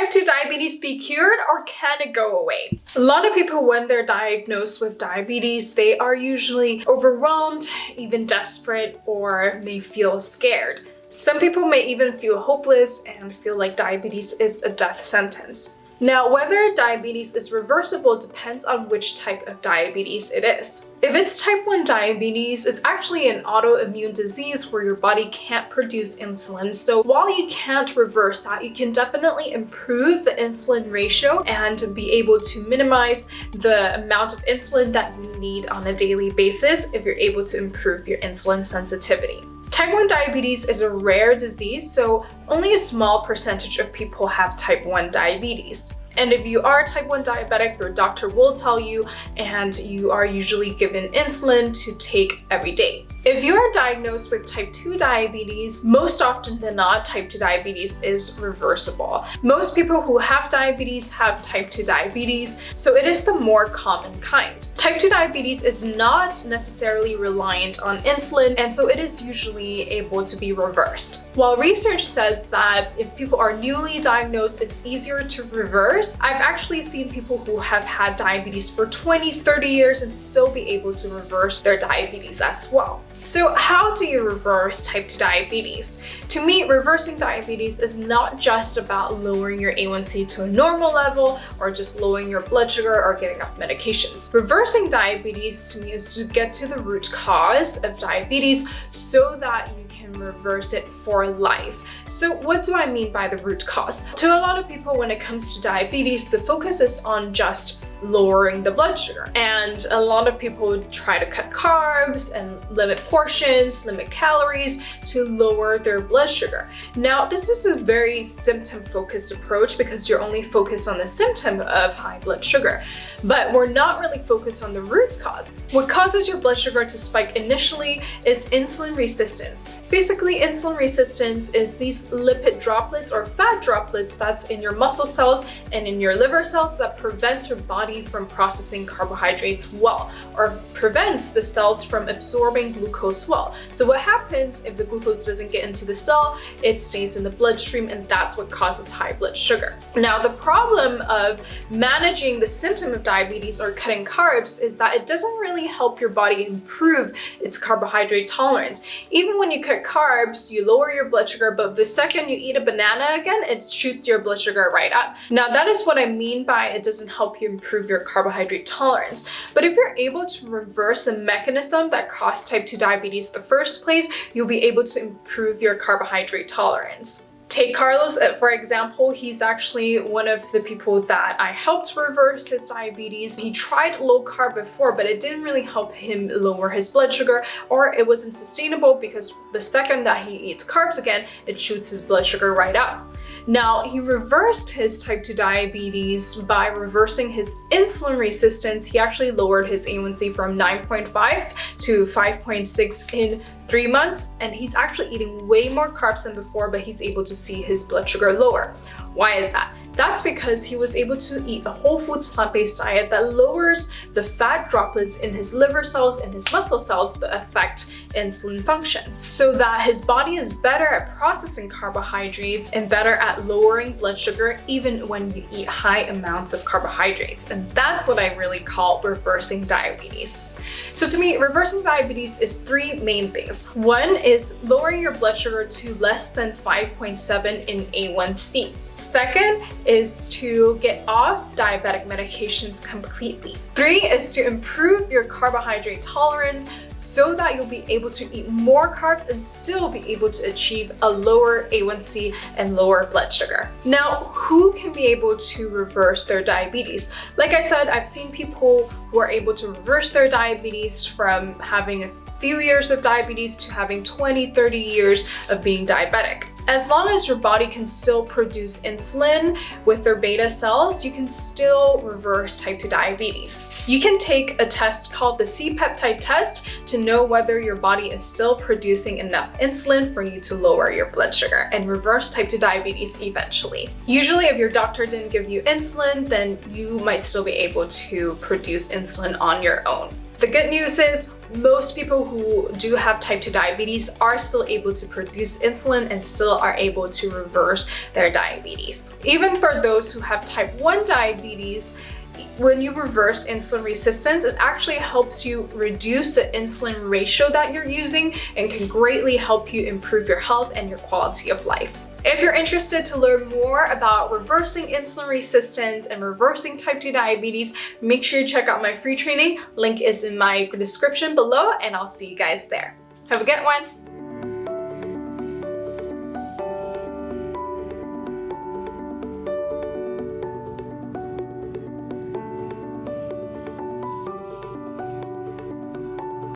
type 2 diabetes be cured or can it go away? A lot of people, when they're diagnosed with diabetes, they are usually overwhelmed, even desperate, or may feel scared. Some people may even feel hopeless and feel like diabetes is a death sentence. Now, whether diabetes is reversible depends on which type of diabetes it is. If it's type 1 diabetes, it's actually an autoimmune disease where your body can't produce insulin. So while you can't reverse that, you can definitely improve the insulin ratio and be able to minimize the amount of insulin that you need on a daily basis if you're able to improve your insulin sensitivity. Type 1 diabetes is a rare disease, so only a small percentage of people have type 1 diabetes. And if you are type 1 diabetic, your doctor will tell you, and you are usually given insulin to take every day. If you are diagnosed with type 2 diabetes, most often than not, type 2 diabetes is reversible. Most people who have diabetes have type 2 diabetes, so it is the more common kind. Type 2 diabetes is not necessarily reliant on insulin, and so it is usually able to be reversed. While research says that if people are newly diagnosed, it's easier to reverse, I've actually seen people who have had diabetes for 20, 30 years and still be able to reverse their diabetes as well. So how do you reverse type 2 diabetes? To me, reversing diabetes is not just about lowering your A1C to a normal level or just lowering your blood sugar or getting off medications. Reversing diabetes to me is to get to the root cause of diabetes so that you can reverse it for life. So what do I mean by the root cause? To a lot of people, when it comes to diabetes, the focus is on just lowering the blood sugar. And a lot of people try to cut carbs and limit portions, limit calories to lower their blood sugar. Now, this is a very symptom-focused approach because you're only focused on the symptom of high blood sugar. But we're not really focused on the root cause. What causes your blood sugar to spike initially is insulin resistance. Basically, insulin resistance is these lipid droplets or fat droplets that's in your muscle cells and in your liver cells that prevents your body from processing carbohydrates well, or prevents the cells from absorbing glucose well. So what happens if the glucose doesn't get into the cell? It stays in the bloodstream, and that's what causes high blood sugar. Now, the problem of managing the symptom of diabetes or cutting carbs is that it doesn't really help your body improve its carbohydrate tolerance. Even when you cut carbs, you lower your blood sugar, but the second you eat a banana again, it shoots your blood sugar right up. Now, that is what I mean by it doesn't help you improve your carbohydrate tolerance. But if you're able to reverse the mechanism that caused type 2 diabetes in the first place, you'll be able to improve your carbohydrate tolerance. Take Carlos, for example. He's actually one of the people that I helped reverse his diabetes. He tried low carb before, but it didn't really help him lower his blood sugar, or it wasn't sustainable because the second that he eats carbs again, it shoots his blood sugar right up. Now, he reversed his type 2 diabetes by reversing his insulin resistance. He actually lowered his A1C from 9.5 to 5.6 in 3 months, and he's actually eating way more carbs than before, but he's able to see his blood sugar lower. Why is that? That's because he was able to eat a whole foods plant-based diet that lowers the fat droplets in his liver cells and his muscle cells that affect insulin function, so that his body is better at processing carbohydrates and better at lowering blood sugar even when you eat high amounts of carbohydrates. And that's what I really call reversing diabetes. So to me, reversing diabetes is 3 main things. One is lowering your blood sugar to less than 5.7 in A1C. Second is to get off diabetic medications completely. 3 is to improve your carbohydrate tolerance so that you'll be able to eat more carbs and still be able to achieve a lower A1C and lower blood sugar. Now, who can be able to reverse their diabetes? Like I said, I've seen people who are able to reverse their diabetes from having a few years of diabetes to having 20, 30 years of being diabetic. As long as your body can still produce insulin with their beta cells, you can still reverse type 2 diabetes. You can take a test called the C-peptide test to know whether your body is still producing enough insulin for you to lower your blood sugar and reverse type 2 diabetes eventually. Usually, if your doctor didn't give you insulin, then you might still be able to produce insulin on your own. The good news is most people who do have type 2 diabetes are still able to produce insulin and still are able to reverse their diabetes. Even for those who have type 1 diabetes, when you reverse insulin resistance, it actually helps you reduce the insulin ratio that you're using and can greatly help you improve your health and your quality of life. If you're interested to learn more about reversing insulin resistance and reversing type 2 diabetes, make sure you check out my free training. Link is in my description below, and I'll see you guys there. Have a good one.